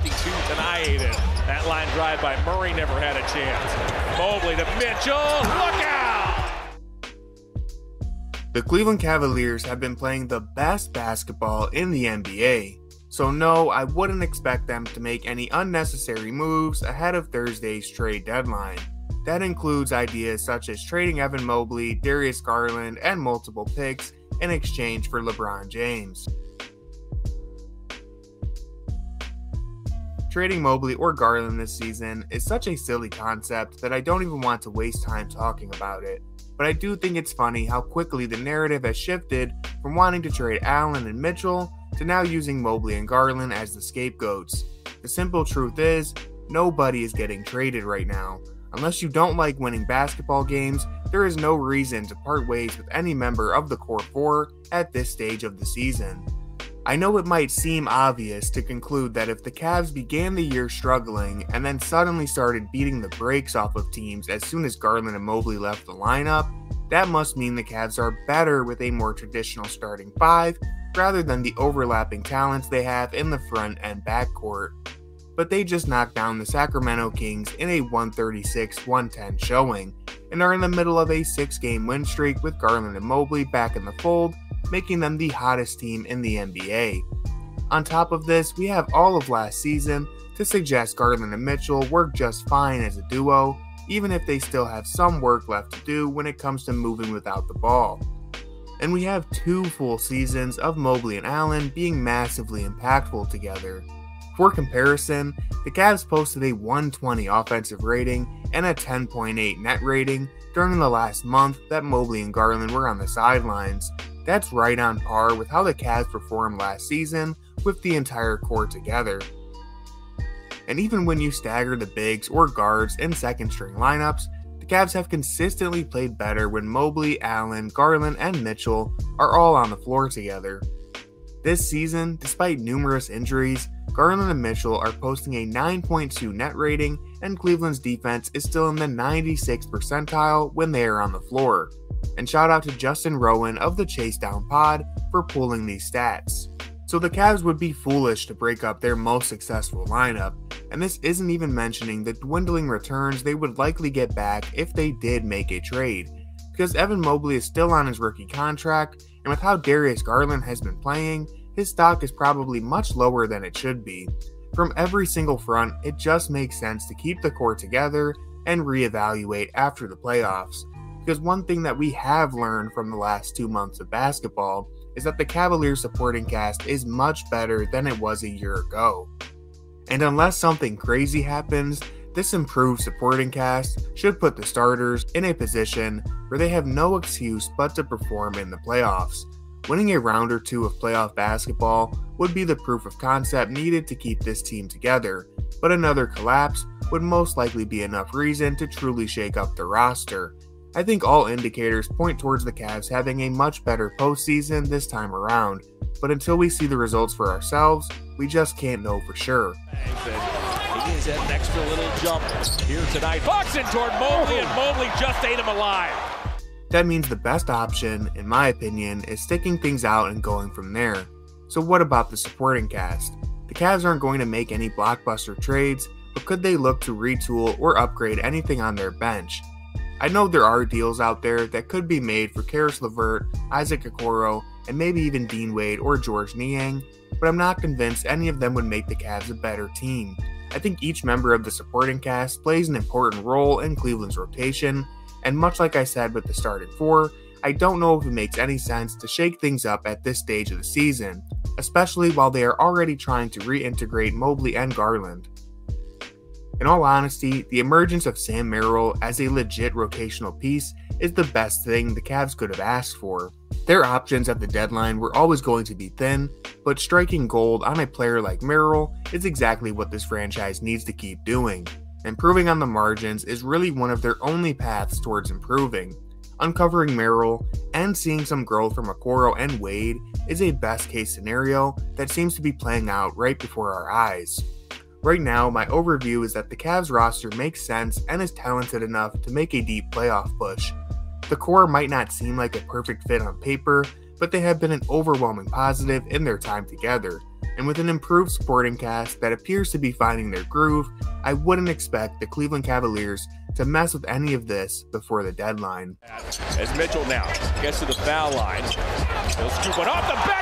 52 tonight, and that line drive by Murray never had a chance. Mobley to Mitchell, look out! The Cleveland Cavaliers have been playing the best basketball in the NBA, so no, I wouldn't expect them to make any unnecessary moves ahead of Thursday's trade deadline. That includes ideas such as trading Evan Mobley, Darius Garland, and multiple picks in exchange for LeBron James. Trading Mobley or Garland this season is such a silly concept that I don't even want to waste time talking about it. But I do think it's funny how quickly the narrative has shifted from wanting to trade Allen and Mitchell to now using Mobley and Garland as the scapegoats. The simple truth is, nobody is getting traded right now. Unless you don't like winning basketball games, there is no reason to part ways with any member of the core four at this stage of the season. I know it might seem obvious to conclude that if the Cavs began the year struggling and then suddenly started beating the brakes off of teams as soon as Garland and Mobley left the lineup, that must mean the Cavs are better with a more traditional starting five rather than the overlapping talents they have in the front and backcourt. But they just knocked down the Sacramento Kings in a 136-110 showing and are in the middle of a 6-game win streak with Garland and Mobley back in the fold, making them the hottest team in the NBA. On top of this, we have all of last season to suggest Garland and Mitchell work just fine as a duo, even if they still have some work left to do when it comes to moving without the ball. And we have 2 full seasons of Mobley and Allen being massively impactful together. For comparison, the Cavs posted a 120 offensive rating and a 10.8 net rating during the last month that Mobley and Garland were on the sidelines. That's right on par with how the Cavs performed last season with the entire core together. And even when you stagger the bigs or guards in second-string lineups, the Cavs have consistently played better when Mobley, Allen, Garland, and Mitchell are all on the floor together. This season, despite numerous injuries, Garland and Mitchell are posting a 9.2 net rating, and Cleveland's defense is still in the 96th percentile when they are on the floor. And shout out to Justin Rowan of the Chasedown pod for pulling these stats. So the Cavs would be foolish to break up their most successful lineup, and this isn't even mentioning the dwindling returns they would likely get back if they did make a trade, because Evan Mobley is still on his rookie contract, and with how Darius Garland has been playing, his stock is probably much lower than it should be. From every single front, it just makes sense to keep the core together and reevaluate after the playoffs. Because one thing that we have learned from the last 2 months of basketball is that the Cavaliers supporting cast is much better than it was a year ago. And unless something crazy happens, this improved supporting cast should put the starters in a position where they have no excuse but to perform in the playoffs. Winning a round or 2 of playoff basketball would be the proof of concept needed to keep this team together, but another collapse would most likely be enough reason to truly shake up the roster. I think all indicators point towards the Cavs having a much better postseason this time around, but until we see the results for ourselves, we just can't know for sure. He needs that extra little jump here tonight. Boxing toward Mobley, and Mobley just ate him alive. That means the best option, in my opinion, is sticking things out and going from there. So what about the supporting cast? The Cavs aren't going to make any blockbuster trades, but could they look to retool or upgrade anything on their bench? I know there are deals out there that could be made for Caris LeVert, Isaac Okoro, and maybe even Dean Wade or George Niang, but I'm not convinced any of them would make the Cavs a better team. I think each member of the supporting cast plays an important role in Cleveland's rotation, and much like I said with the starting 4, I don't know if it makes any sense to shake things up at this stage of the season, especially while they are already trying to reintegrate Mobley and Garland. In all honesty, the emergence of Sam Merrill as a legit rotational piece is the best thing the Cavs could have asked for. Their options at the deadline were always going to be thin, but striking gold on a player like Merrill is exactly what this franchise needs to keep doing. Improving on the margins is really one of their only paths towards improving. Uncovering Merrill and seeing some growth from Okoro and Wade is a best case scenario that seems to be playing out right before our eyes. Right now, my overview is that the Cavs roster makes sense and is talented enough to make a deep playoff push. The core might not seem like a perfect fit on paper, but they have been an overwhelming positive in their time together. And with an improved supporting cast that appears to be finding their groove, I wouldn't expect the Cleveland Cavaliers to mess with any of this before the deadline. As Mitchell now gets to the foul line, he'll scoop it off the